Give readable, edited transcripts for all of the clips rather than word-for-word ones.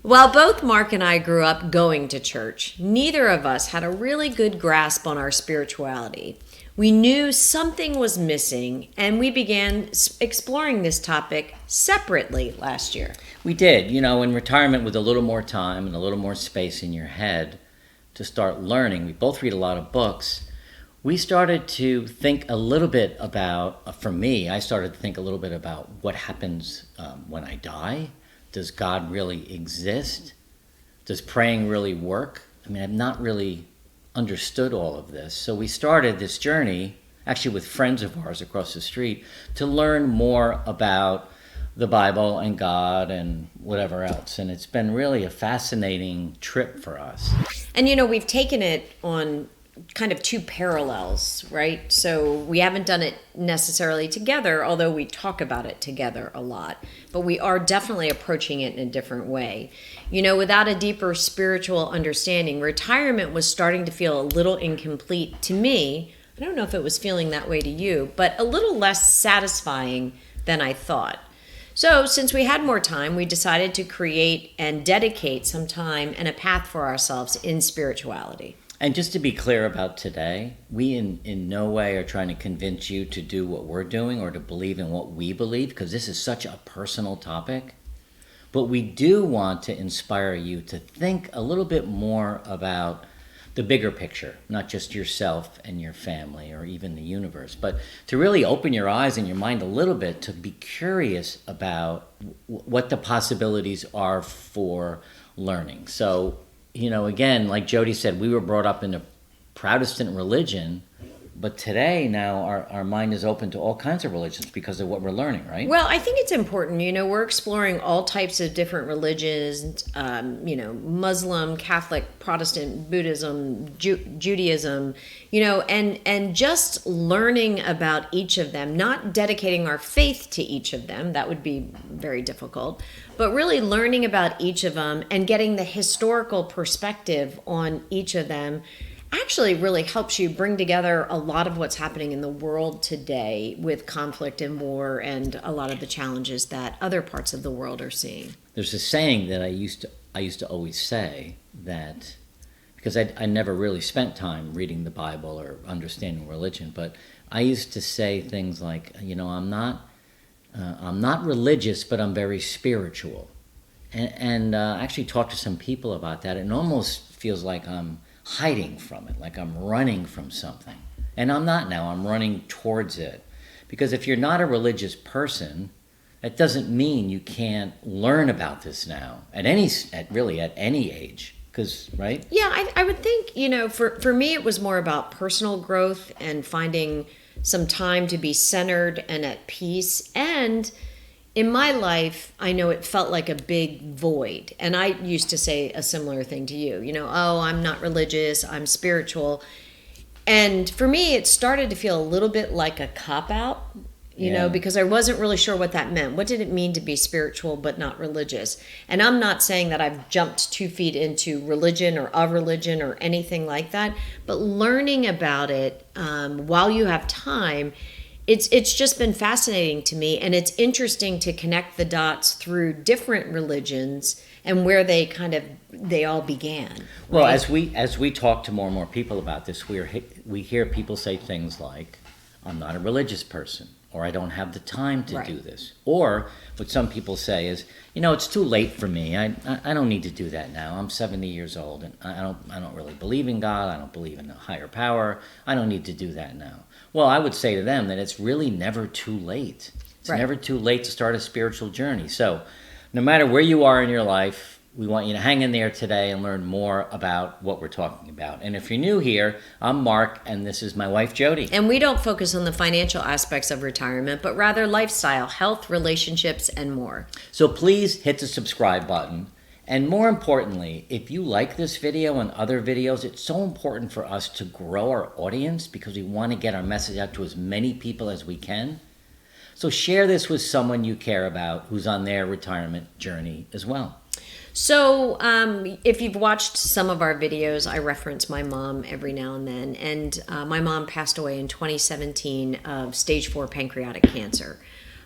While both Mark and I grew up going to church, neither of us had a really good grasp on our spirituality. We knew something was missing, and we began exploring this topic separately last year. We did. In retirement with a little more time and a little more space in your head to start learning, we both read a lot of books. We started to think a little bit about, for me, I started to think a little bit about what happens when I die. Does God really exist? Does praying really work? I've not really understood all of this. So we started this journey, actually with friends of ours across the street, to learn more about the Bible and God and whatever else. And it's been really a fascinating trip for us. And we've taken it on kind of two parallels, right? So we haven't done it necessarily together, although we talk about it together a lot, but we are definitely approaching it in a different way. Without a deeper spiritual understanding, retirement was starting to feel a little incomplete to me. I don't know if it was feeling that way to you, but a little less satisfying than I thought. So since we had more time, we decided to create and dedicate some time and a path for ourselves in spirituality. And just to be clear about today, we in no way are trying to convince you to do what we're doing or to believe in what we believe, because this is such a personal topic. But we do want to inspire you to think a little bit more about the bigger picture, not just yourself and your family or even the universe, but to really open your eyes and your mind a little bit to be curious about what the possibilities are for learning. So, again, like Jody said, we were brought up in a Protestant religion, but today now our mind is open to all kinds of religions because of what we're learning, right? Well, I think it's important. We're exploring all types of different religions, Muslim, Catholic, Protestant, Buddhism, Judaism, and just learning about each of them, not dedicating our faith to each of them. That would be very difficult. But really learning about each of them and getting the historical perspective on each of them actually really helps you bring together a lot of what's happening in the world today with conflict and war and a lot of the challenges that other parts of the world are seeing. There's a saying that I used to always say, that because I never really spent time reading the Bible or understanding religion, but I used to say things like, I'm not religious, but I'm very spiritual. And actually talked to some people about that. It almost feels like I'm hiding from it, like I'm running from something. And I'm not now, I'm running towards it. Because if you're not a religious person, that doesn't mean you can't learn about this now, at any age. Because, right? Yeah, I would think, for me it was more about personal growth and finding some time to be centered and at peace. And in my life, I know it felt like a big void. And I used to say a similar thing to you, I'm not religious, I'm spiritual. And for me, it started to feel a little bit like a cop-out, because I wasn't really sure what that meant. What did it mean to be spiritual but not religious? And I'm not saying that I've jumped 2 feet into religion or a religion or anything like that, but learning about it while you have time, it's just been fascinating to me, and it's interesting to connect the dots through different religions and where they all began. Right? Well, as we talk to more and more people about this, we hear people say things like, "I'm not a religious person," or "I don't have the time to do this," or what some people say is, "It's too late for me. I don't need to do that now. I'm 70 years old, and I don't really believe in God. I don't believe in a higher power. I don't need to do that now." Well, I would say to them that it's really never too late. It's never too late to start a spiritual journey. So no matter where you are in your life, we want you to hang in there today and learn more about what we're talking about. And if you're new here, I'm Mark, and this is my wife, Jody. And we don't focus on the financial aspects of retirement, but rather lifestyle, health, relationships, and more. So please hit the subscribe button. And more importantly, if you like this video and other videos, it's so important for us to grow our audience because we want to get our message out to as many people as we can. So share this with someone you care about who's on their retirement journey as well. So if you've watched some of our videos, I reference my mom every now and then. And my mom passed away in 2017 of stage 4 pancreatic cancer.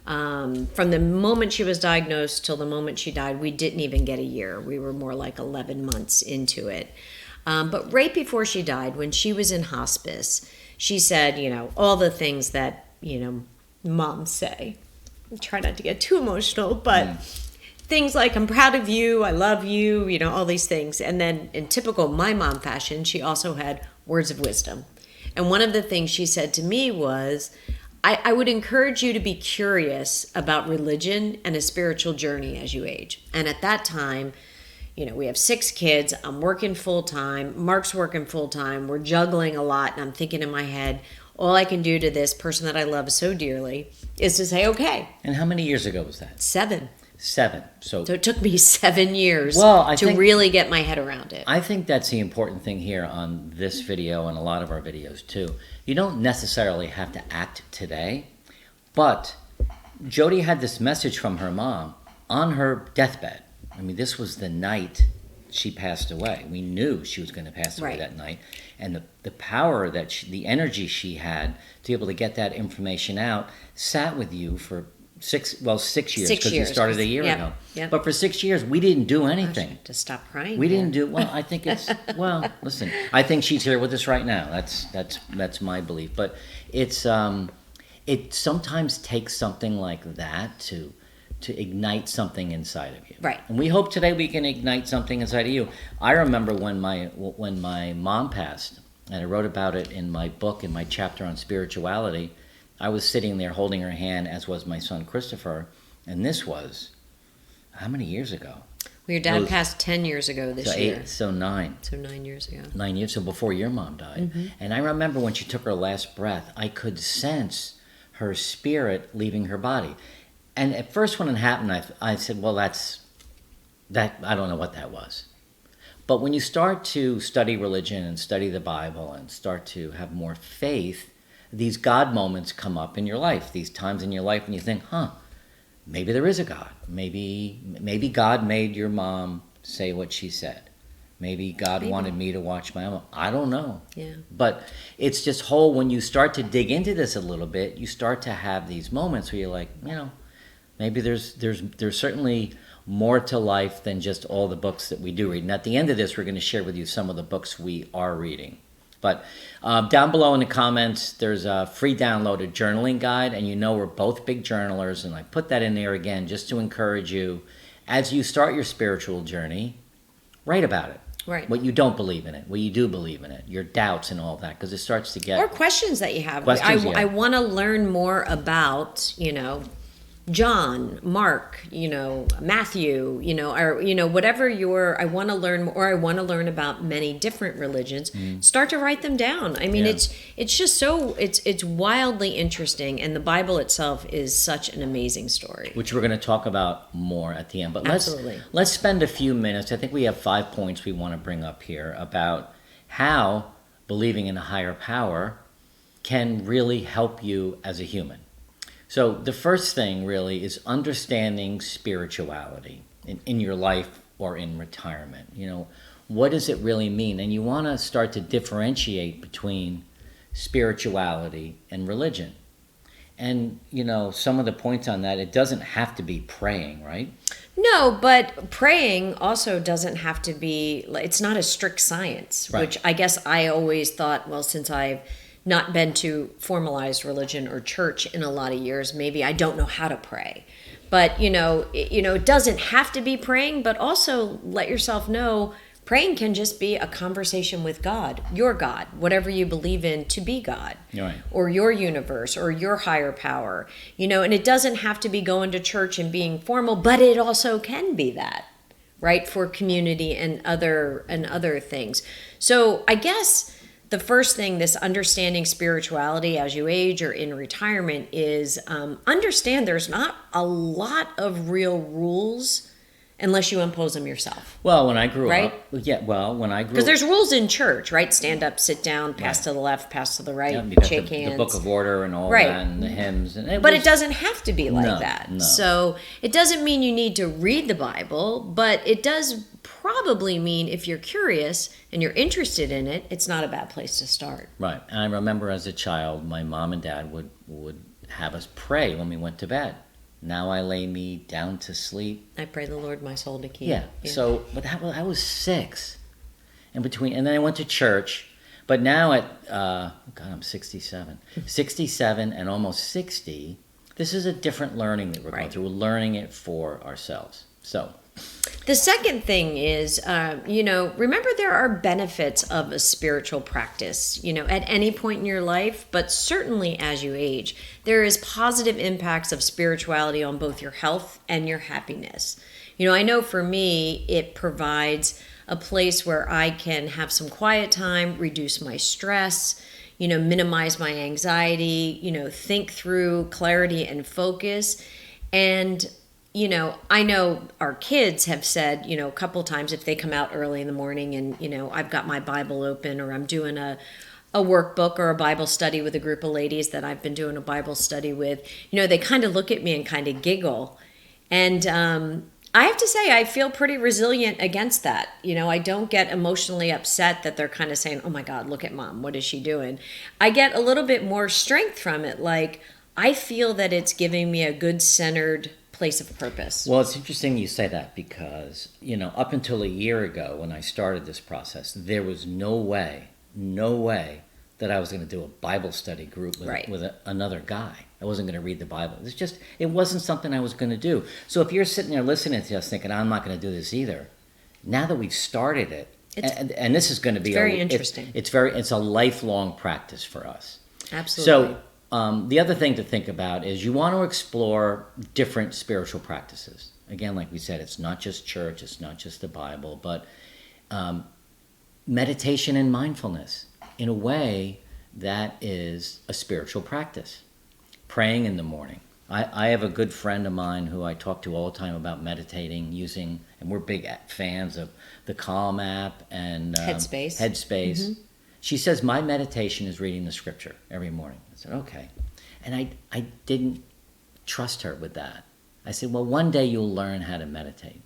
From the moment she was diagnosed till the moment she died, we didn't even get a year. We were more like 11 months into it. But right before she died, when she was in hospice, she said, all the things that, moms say. I try not to get too emotional, but things like, I'm proud of you, I love you, all these things. And then in typical my mom fashion, she also had words of wisdom. And one of the things she said to me was, I would encourage you to be curious about religion and a spiritual journey as you age. And at that time, we have 6 kids. I'm working full time. Mark's working full time. We're juggling a lot. And I'm thinking in my head, all I can do to this person that I love so dearly is to say, okay. And how many years ago was that? 7. 7. So it took me 7 years to really get my head around it. I think that's the important thing here on this video and a lot of our videos too. You don't necessarily have to act today, but Jody had this message from her mom on her deathbed. I mean, this was the night she passed away. We knew she was going to pass away that night. And the power the energy she had to be able to get that information out sat with you for 6 years, because you started a year ago. Yep. But for 6 years, we didn't do anything. To stop crying. We didn't do, I think it's, listen, I think she's here with us right now. That's my belief. But it's, it sometimes takes something like that to ignite something inside of you. Right. And we hope today we can ignite something inside of you. I remember when my mom passed, and I wrote about it in my book, in my chapter on spirituality. I was sitting there holding her hand, as was my son Christopher, and this was, how many years ago? Well, your dad passed 10 years ago this year. So 9. So 9 years ago. 9 years, so before your mom died. Mm-hmm. And I remember when she took her last breath, I could sense her spirit leaving her body. And at first when it happened, I said, well, I don't know what that was. But when you start to study religion and study the Bible and start to have more faith, these God moments come up in your life, these times in your life when you think, maybe there is a God. Maybe God made your mom say what she said. Maybe God wanted me to watch my mom. I don't know. Yeah. But it's just when you start to dig into this a little bit, you start to have these moments where you're like, maybe there's certainly more to life than just all the books that we do read. And at the end of this, we're going to share with you some of the books we are reading. But down below in the comments, there's a free downloaded journaling guide, and we're both big journalers, and I put that in there again just to encourage you, as you start your spiritual journey, write about it. Right. What you don't believe in it, what you do believe in it, your doubts and all that, because it starts to get... Or questions that you have. I want to learn more about, John, Mark, Matthew, or, whatever I want to learn, or I want to learn about many different religions, start to write them down. I mean, it's just it's wildly interesting. And the Bible itself is such an amazing story. Which we're going to talk about more at the end. But Absolutely. let's spend a few minutes. I think we have 5 points we want to bring up here about how believing in a higher power can really help you as a human. So the first thing really is understanding spirituality in your life or in retirement. What does it really mean? And you want to start to differentiate between spirituality and religion. And, some of the points on that, it doesn't have to be praying, right? No, but praying also doesn't have to be, it's not a strict science, right. Which I guess I always thought, well, since I've not been to formalized religion or church in a lot of years, maybe I don't know how to pray. But, it doesn't have to be praying, but also let yourself know praying can just be a conversation with God, your God, whatever you believe in to be God, right. Or your universe or your higher power, and it doesn't have to be going to church and being formal, but it also can be that, right? For community and other things. So I guess the first thing, this understanding spirituality as you age or in retirement, is understand there's not a lot of real rules unless you impose them yourself. Well, when I grew right? up, when I grew up, because there's rules in church, right? Stand up, sit down, pass to the left, pass to the right, shake hands. The Book of Order and all that, and the hymns. And it doesn't have to be like that. No. So it doesn't mean you need to read the Bible, but it does probably mean if you're curious and you're interested in it, it's not a bad place to start. Right. And I remember as a child, my mom and dad would have us pray when we went to bed. Now I lay me down to sleep. I pray the Lord my soul to keep. Yeah. So, but I was 6. And then I went to church. But now I'm 67. 67 and almost 60, this is a different learning that we're going through. We're learning it for ourselves. So the second thing is, remember there are benefits of a spiritual practice, at any point in your life, but certainly as you age. There is positive impacts of spirituality on both your health and your happiness. I know for me, it provides a place where I can have some quiet time, reduce my stress, minimize my anxiety, think through clarity and focus. And, I know our kids have said, a couple times if they come out early in the morning and, I've got my Bible open or I'm doing a workbook or a Bible study with a group of ladies that I've been doing a Bible study with, they kind of look at me and kind of giggle. And, I have to say, I feel pretty resilient against that. I don't get emotionally upset that they're kind of saying, oh my God, look at mom. What is she doing? I get a little bit more strength from it. Like, I feel that it's giving me a good centered place of purpose. Well, it's interesting you say that because, up until a year ago when I started this process, there was no way that I was going to do a Bible study group with another guy. I wasn't going to read the Bible. It wasn't something I was going to do. So if you're sitting there listening to us thinking, I'm not going to do this either, now that we've started it, and this is going to be very interesting. It's a lifelong practice for us. Absolutely. So the other thing to think about is you want to explore different spiritual practices. Again, like we said, it's not just church, it's not just the Bible, but meditation and mindfulness. In a way, that is a spiritual practice. Praying in the morning. I have a good friend of mine who I talk to all the time about meditating and we're big fans of the Calm app and Headspace. Mm-hmm. She says, my meditation is reading the scripture every morning. I said, okay. And I didn't trust her with that. I said, well, one day you'll learn how to meditate.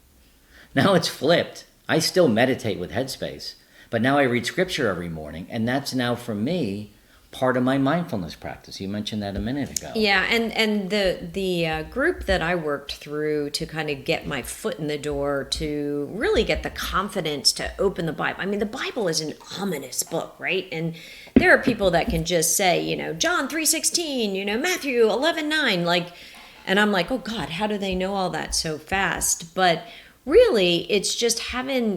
Now it's flipped. I still meditate with Headspace, but now I read scripture every morning, and that's now for me part of my mindfulness practice. You mentioned that a minute ago. Yeah, and the group that I worked through to kind of get my foot in the door to really get the confidence to open the Bible. I mean, the Bible is an ominous book, right? And there are people that can just say, John 3:16, Matthew 11:9, like, and I'm like, oh God, how do they know all that so fast? But really, it's just having,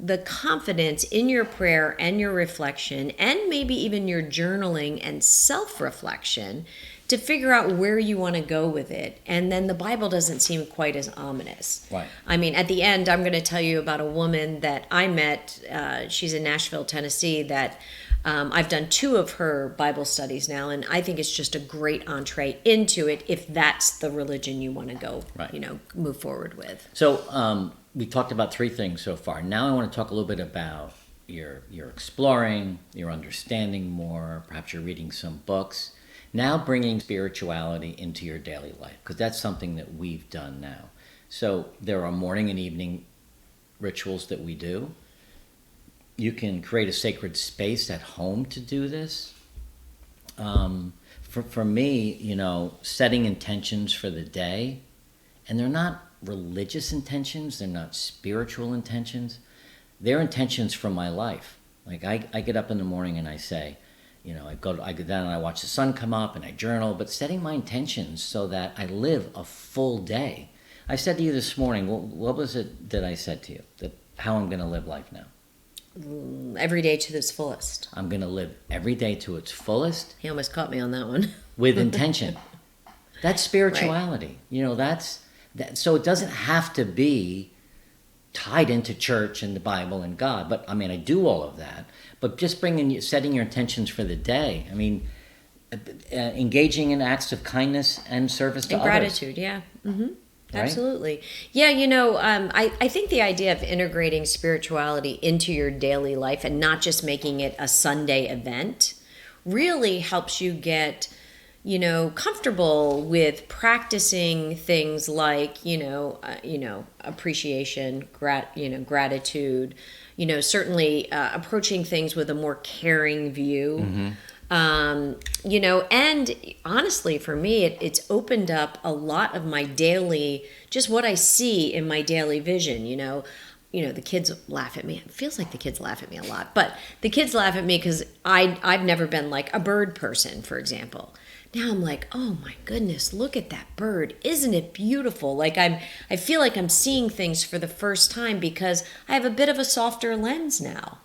the confidence in your prayer and your reflection and maybe even your journaling and self-reflection to figure out where you want to go with it. And then the Bible doesn't seem quite as ominous. Right. I mean, at the end, I'm going to tell you about a woman that I met. She's in Nashville, Tennessee, that I've done 2 of her Bible studies now, and I think it's just a great entree into it if that's the religion you want to go, move forward with. So we talked about 3 things so far. Now I want to talk a little bit about you're exploring, you're understanding more, perhaps you're reading some books. Now bringing spirituality into your daily life, because that's something that we've done now. So there are morning and evening rituals that we do. You can create a sacred space at home to do this. For me, setting intentions for the day, and they're not religious intentions, they're not spiritual intentions, they're intentions from my life. Like I get up in the morning and I say, I go down and I watch the sun come up and I journal, but setting my intentions so that I live a full day. I said to you this morning, what was it that I said to you? That how I'm going to live life now? Every day to its fullest. I'm going to live every day to its fullest. He almost caught me on that one. With intention. That's spirituality. Right. So it doesn't have to be tied into church and the Bible and God. But I mean, I do all of that. But just setting your intentions for the day. I mean, engaging in acts of kindness and service to and others. Gratitude, yeah. Mm-hmm. Right? Absolutely. Yeah, I think the idea of integrating spirituality into your daily life and not just making it a Sunday event really helps you get, comfortable with practicing things like, appreciation, gratitude, certainly approaching things with a more caring view. And honestly, for me, it's opened up a lot of my daily, just what I see in my daily vision. The kids laugh at me. It feels like the kids laugh at me a lot, but the kids laugh at me because I've never been like a bird person, for example. Now I'm like, oh my goodness, look at that bird. Isn't it beautiful? Like I feel like I'm seeing things for the first time because I have a bit of a softer lens now.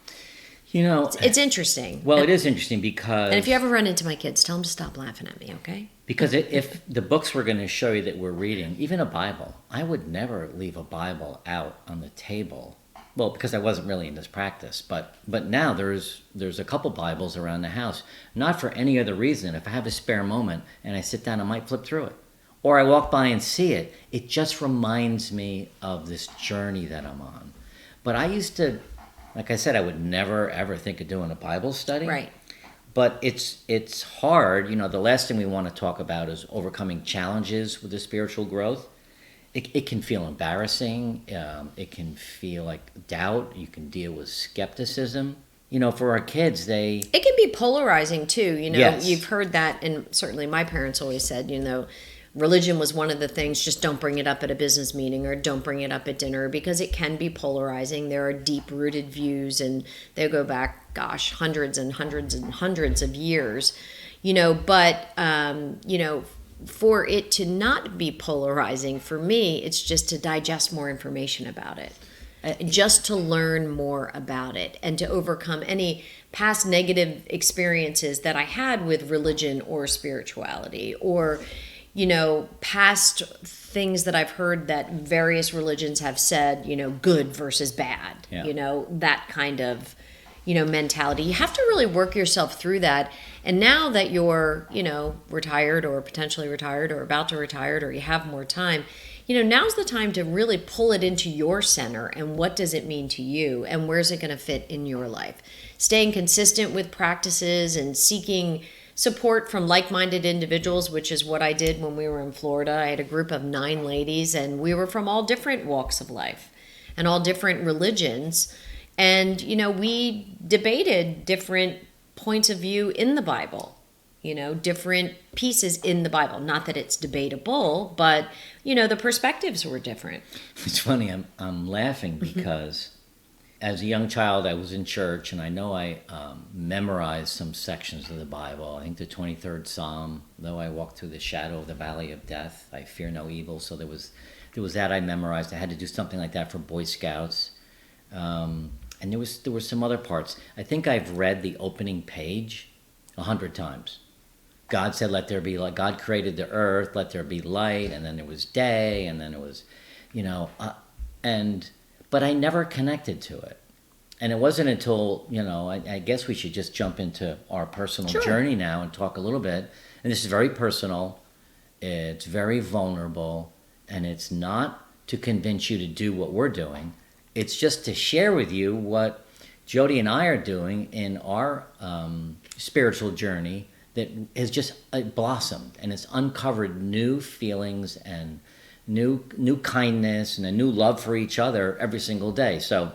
It's interesting. Well, it is interesting because... And if you ever run into my kids, tell them to stop laughing at me, okay? Because if the books we're going to show you that we're reading, even a Bible, I would never leave a Bible out on the table. Well, because I wasn't really in this practice. But now there's a couple Bibles around the house. Not for any other reason. If I have a spare moment and I sit down, I might flip through it. Or I walk by and see it. It just reminds me of this journey that I'm on. But I used to... Like I said, I would never, ever think of doing a Bible study. Right. But it's hard. The last thing we want to talk about is overcoming challenges with the spiritual growth. It can feel embarrassing. It can feel like doubt. You can deal with skepticism. For our kids, It can be polarizing, too. Yes. You've heard that, and certainly my parents always said, religion was one of the things, just don't bring it up at a business meeting or don't bring it up at dinner because it can be polarizing. There are deep-rooted views and they go back, hundreds and hundreds and hundreds of years, but for it to not be polarizing, for me, it's just to digest more information about it, just to learn more about it and to overcome any past negative experiences that I had with religion or spirituality or past things that I've heard that various religions have said, good versus bad, that kind of, mentality. You have to really work yourself through that. And now that you're, retired or potentially retired or about to retire or you have more time, now's the time to really pull it into your center and what does it mean to you and where's it going to fit in your life? Staying consistent with practices and seeking support from like-minded individuals, which is what I did when we were in Florida. I had a group of 9 ladies, and we were from all different walks of life and all different religions. And, we debated different points of view in the Bible, different pieces in the Bible. Not that it's debatable, but, the perspectives were different. It's funny, I'm laughing because... As a young child, I was in church, and I know I memorized some sections of the Bible. I think the 23rd Psalm, though I walk through the shadow of the valley of death, I fear no evil. So there was that I memorized. I had to do something like that for Boy Scouts. And there were some other parts. I think I've read the opening page 100 times. God said, let there be light. God created the earth, let there be light, and then there was day, and then it was, but I never connected to it. And it wasn't until, I guess we should just jump into our personal journey now and talk a little bit. And this is very personal. It's very vulnerable. And it's not to convince you to do what we're doing. It's just to share with you what Jody and I are doing in our spiritual journey that has just blossomed. And it's uncovered new feelings and new kindness and a new love for each other every single day. So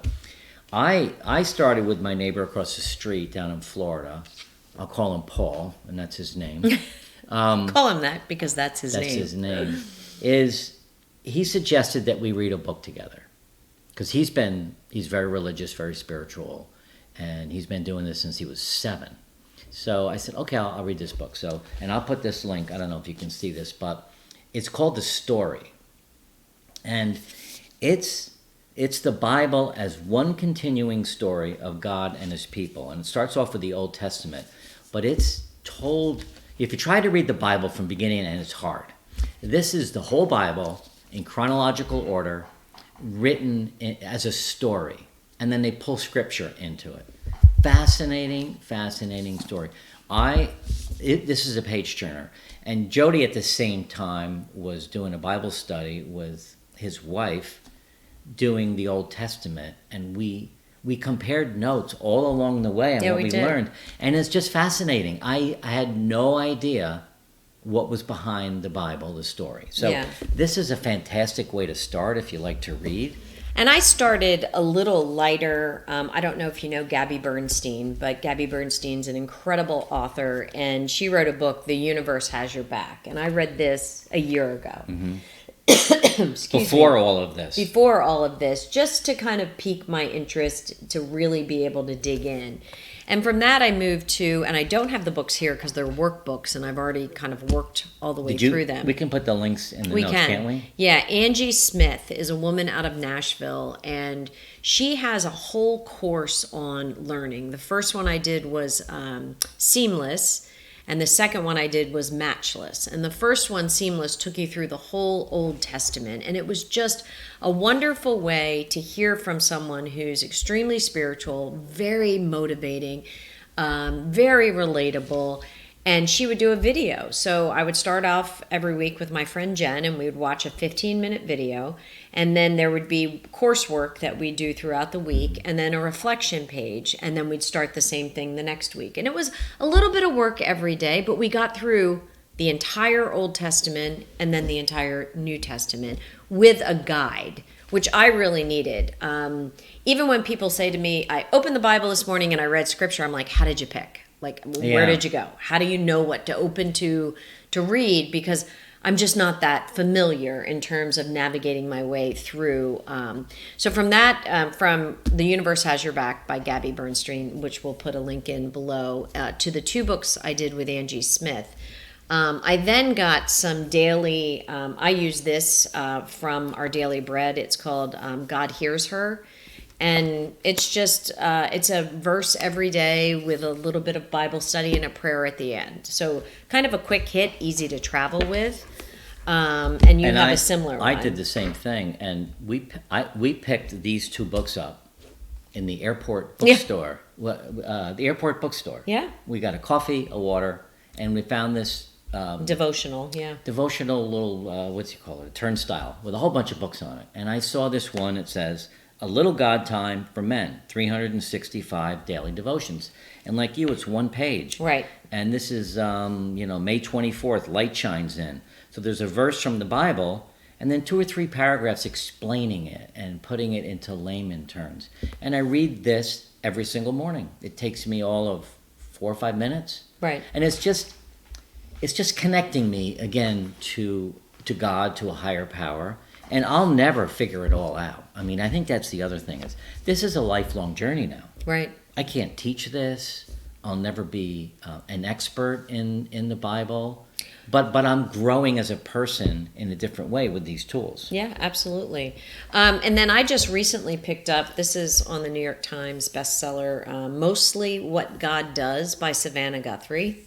I started with my neighbor across the street down in Florida. I'll call him Paul, and that's his name. Call him that because that's his name. That's his name. He suggested that we read a book together because he's very religious, very spiritual, and he's been doing this since he was 7. So I said, okay, I'll read this book. And I'll put this link. I don't know if you can see this, but it's called The Story. And it's the Bible as one continuing story of God and his people. And it starts off with the Old Testament. But it's told, if you try to read the Bible from beginning to end, it's hard. This is the whole Bible in chronological order, written as a story. And then they pull scripture into it. Fascinating story. This is a page turner. And Jody at the same time was doing a Bible study with his wife doing the Old Testament, and we compared notes all along the way on what we learned, and it's just fascinating. I had no idea what was behind the Bible, the story. So this is a fantastic way to start if you like to read. And I started a little lighter. I don't know if you know Gabby Bernstein, but Gabby Bernstein's an incredible author, and she wrote a book, The Universe Has Your Back. And I read this a year ago. Before all of this. Before all of this, just to kind of pique my interest to really be able to dig in. And from that, I moved to, and I don't have the books here because they're workbooks, and I've already kind of worked all the way through them. We can put the links in the notes, can't we? Yeah, Angie Smith is a woman out of Nashville, and she has a whole course on learning. The first one I did was Seamless, and the second one I did was Matchless. And the first one, Seamless, took you through the whole Old Testament. And it was just a wonderful way to hear from someone who's extremely spiritual, very motivating, very relatable. And she would do a video. So I would start off every week with my friend Jen, and we would watch a 15-minute video. And then there would be coursework that we'd do throughout the week, and then a reflection page. And then we'd start the same thing the next week. And it was a little bit of work every day, but we got through the entire Old Testament and then the entire New Testament with a guide, which I really needed. Even when people say to me, I opened the Bible this morning and I read scripture, I'm like, how did you pick? Like, where did you go? How do you know what to open to read? Because I'm just not that familiar in terms of navigating my way through. So from that, from The Universe Has Your Back by Gabby Bernstein, which we'll put a link in below, to the 2 books I did with Angie Smith. I then got some daily, I use this from our Daily Bread. It's called God Hears Her. And it's just, it's a verse every day with a little bit of Bible study and a prayer at the end. So kind of a quick hit, easy to travel with. And you have a similar one. I did the same thing. And we picked these 2 books up in the airport bookstore. The airport bookstore. Yeah. We got a coffee, a water, and we found this devotional little, what's you call it, a turnstile with a whole bunch of books on it. And I saw this one, it says, A Little God Time for Men, 365 Daily Devotions. And like you, it's 1 page. Right. And this is, May 24th, light shines in. So there's a verse from the Bible, and then 2 or 3 paragraphs explaining it and putting it into layman terms. And I read this every single morning. It takes me all of 4 or 5 minutes. Right. And it's just connecting me again to God, to a higher power. And I'll never figure it all out. I mean, I think that's the other thing. This is a lifelong journey now. Right. I can't teach this. I'll never be an expert in the Bible. But I'm growing as a person in a different way with these tools. Yeah, absolutely. And then I just recently picked up, this is on the New York Times bestseller, Mostly What God Does by Savannah Guthrie.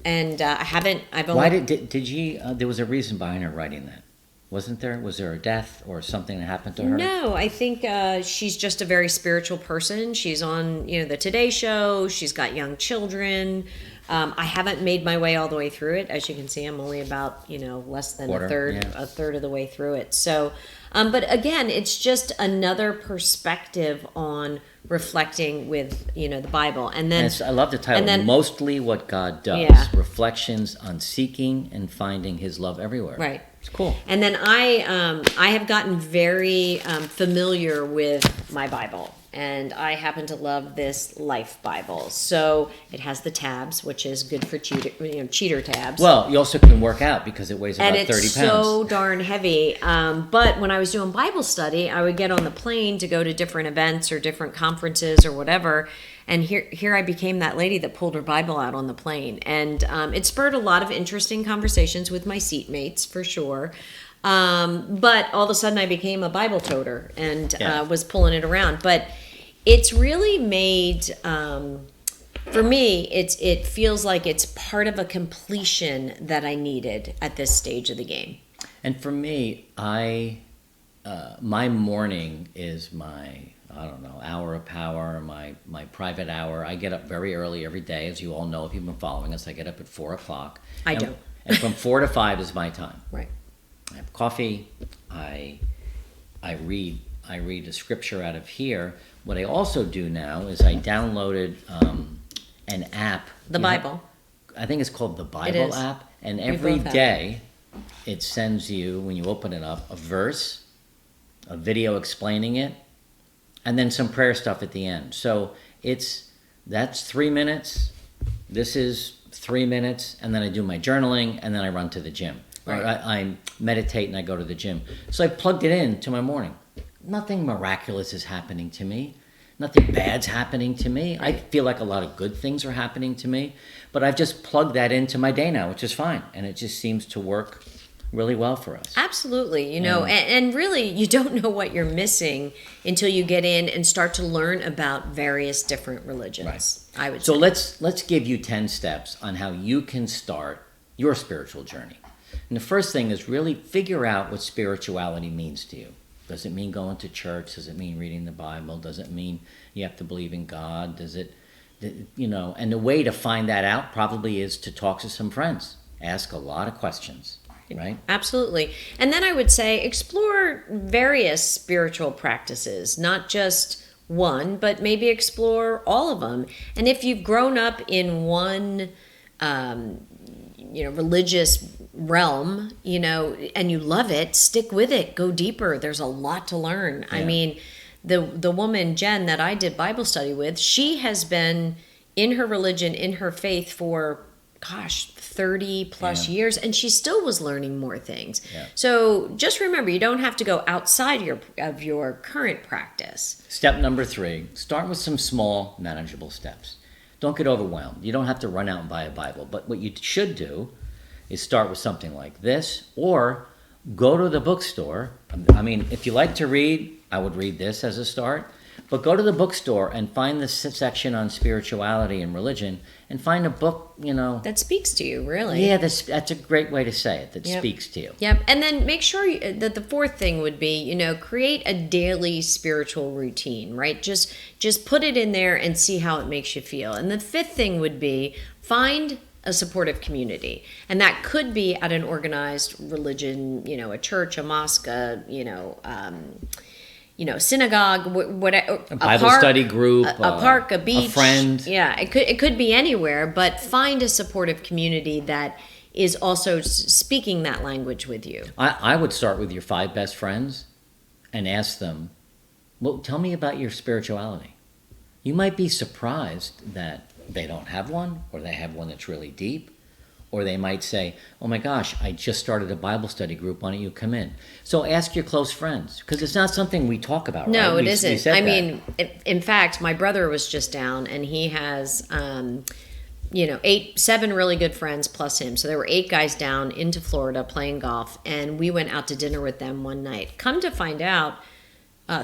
And I've only... Why did you, there was a reason behind her writing that. Wasn't there? Was there a death or something that happened to her? No, I think she's just a very spiritual person. She's on, the Today Show. She's got young children. I haven't made my way all the way through it. As you can see, I'm only about, less than a third of the way through it. So, but again, it's just another perspective on reflecting with, the Bible. And then I love the title, Mostly What God Does. Yeah. Reflections on seeking and finding His love everywhere. Right. It's cool. And then I have gotten very familiar with my Bible, and I happen to love this Life Bible. So it has the tabs, which is good for cheater tabs. Well, you also can work out because it weighs about 30 pounds. And it's so darn heavy. But when I was doing Bible study, I would get on the plane to go to different events or different conferences or whatever. And here I became that lady that pulled her Bible out on the plane. And it spurred a lot of interesting conversations with my seatmates, for sure. But all of a sudden I became a Bible toter and was pulling it around. But it's really made, for me, it feels like it's part of a completion that I needed at this stage of the game. And for me, my morning is my... hour of power, my private hour. I get up very early every day, as you all know if you've been following us. I get up at 4 o'clock. I don't. And from 4 to 5 is my time. Right. I have coffee. I read a scripture out of here. What I also do now is I downloaded an app. The Bible. I think it's called the Bible app. And every day it sends you, when you open it up, a verse a video explaining it, and then some prayer stuff at the end. So that's 3 minutes. This is 3 minutes, and then I do my journaling, and then I run to the gym. Right. Or I meditate and I go to the gym. So I plugged it in to my morning. Nothing miraculous is happening to me. Nothing bad's happening to me. I feel like a lot of good things are happening to me, but I've just plugged that into my day now, which is fine, and it just seems to work really well for us. Absolutely, and really you don't know what you're missing until you get in and start to learn about various different religions. Right. I would so say. let's give you 10 steps on how you can start your spiritual journey. And the first thing is really figure out what spirituality means to you. Does it mean going to church? Does it mean reading the Bible? Does it mean you have to believe in God? Does it, and the way to find that out probably is to talk to some friends. Ask a lot of questions, right? Absolutely. And then I would say explore various spiritual practices, not just one, but maybe explore all of them. And if you've grown up in one religious realm, and you love it, stick with it, go deeper. There's a lot to learn. Yeah. I mean, the woman, Jen, that I did Bible study with, she has been in her religion, in her faith for, 30 plus years, and she still was learning more things. Yeah. So just remember, you don't have to go outside of your current practice. Step number 3, start with some small, manageable steps. Don't get overwhelmed. You don't have to run out and buy a Bible, but what you should do is start with something like this, or go to the bookstore. I mean, if you like to read, I would read this as a start, but go to the bookstore and find the section on spirituality and religion and find a book, that speaks to you, really. Yeah, that's a great way to say it, that speaks to you. Yep, and then make sure that the fourth thing would be, create a daily spiritual routine, right? Just put it in there and see how it makes you feel. And the fifth thing would be find a supportive community. And that could be at an organized religion, a church, a mosque, synagogue, whatever, a Bible study group, a park, a beach, a friend. Yeah, it could be anywhere, but find a supportive community that is also speaking that language with you. I would start with your 5 best friends and ask them, well, tell me about your spirituality. You might be surprised that they don't have one, or they have one that's really deep, or they might say, oh my gosh, I just started a Bible study group, why don't you come in? So ask your close friends, because it's not something we talk about, right? No, it isn't. I mean, in fact, my brother was just down, and he has, 7 really good friends plus him. So there were 8 guys down into Florida playing golf, and we went out to dinner with them one night. Come to find out,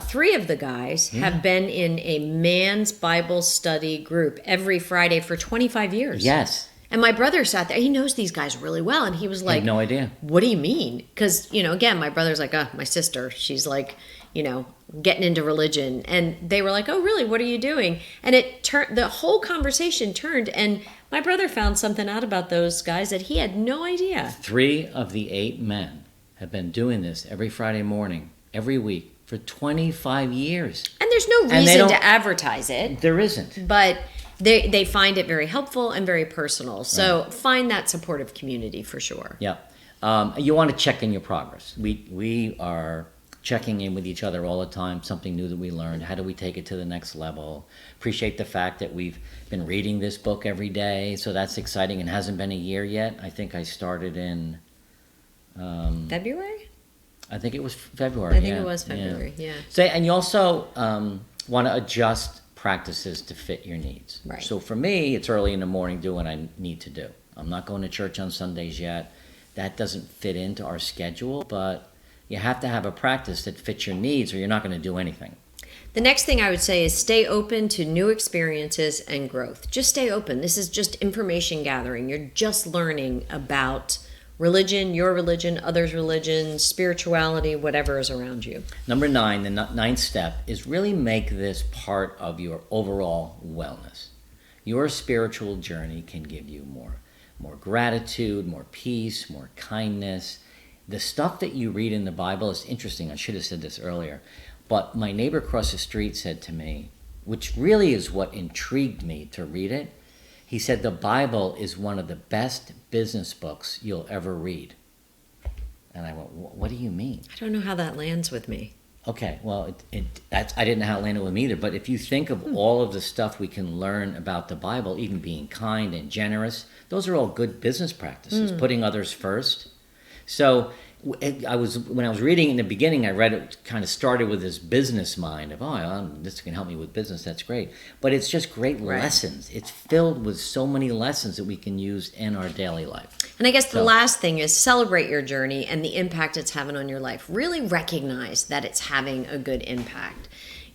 3 of the guys have been in a man's Bible study group every Friday for 25 years. Yes. And my brother sat there. He knows these guys really well. And he was like, I had no idea. What do you mean? Because, again, my brother's like, my sister, she's like, getting into religion. And they were like, oh, really? What are you doing? And the whole conversation turned. And my brother found something out about those guys that he had no idea. 3 of the 8 men have been doing this every Friday morning, every week, for 25 years. And there's no reason to advertise it. There isn't. But they find it very helpful and very personal. So find that supportive community for sure. Yeah. You want to check in your progress. We are checking in with each other all the time, something new that we learned. How do we take it to the next level? Appreciate the fact that we've been reading this book every day. So that's exciting. It hasn't been a year yet. I think I started in... February? I think it was February. I think it was February, yeah. So, and you also want to adjust practices to fit your needs. Right. So for me, it's early in the morning, do what I need to do. I'm not going to church on Sundays yet. That doesn't fit into our schedule, but you have to have a practice that fits your needs or you're not going to do anything. The next thing I would say is stay open to new experiences and growth. Just stay open. This is just information gathering. You're just learning about religion, your religion, others' religion, spirituality, whatever is around you. Number 9, the 9th step, is really make this part of your overall wellness. Your spiritual journey can give you more gratitude, more peace, more kindness. The stuff that you read in the Bible is interesting. I should have said this earlier. But my neighbor across the street said to me, which really is what intrigued me to read it, he said the Bible is one of the best business books you'll ever read. And I went, what do you mean? I don't know how that lands with me. Okay, well, that's, I didn't know how it landed with me either. But if you think of all of the stuff we can learn about the Bible, even being kind and generous, those are all good business practices. Putting others first. So I was when I was reading in the beginning, I read it kind of started with this business mind of this can help me with business. That's great, but it's just great lessons. It's filled with so many lessons that we can use in our daily life. And I guess the last thing is celebrate your journey and the impact it's having on your life. Really recognize that it's having a good impact.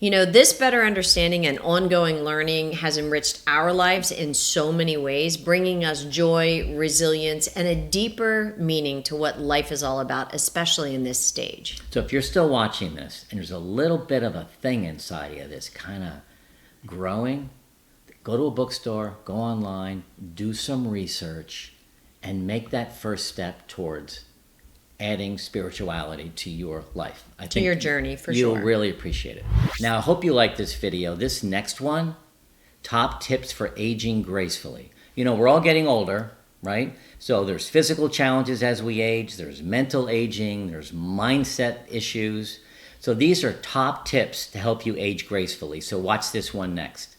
You know, this better understanding and ongoing learning has enriched our lives in so many ways, bringing us joy, resilience, and a deeper meaning to what life is all about, especially in this stage. So if you're still watching this and there's a little bit of a thing inside of you that's kind of growing, go to a bookstore, go online, do some research, and make that first step towards adding spirituality to your life. I think your journey, for you'll sure. really appreciate it. Now, I hope you like this video. This next one, top tips for aging gracefully. You know, we're all getting older, right? So there's physical challenges as we age, there's mental aging, there's mindset issues. So these are top tips to help you age gracefully. So watch this one next.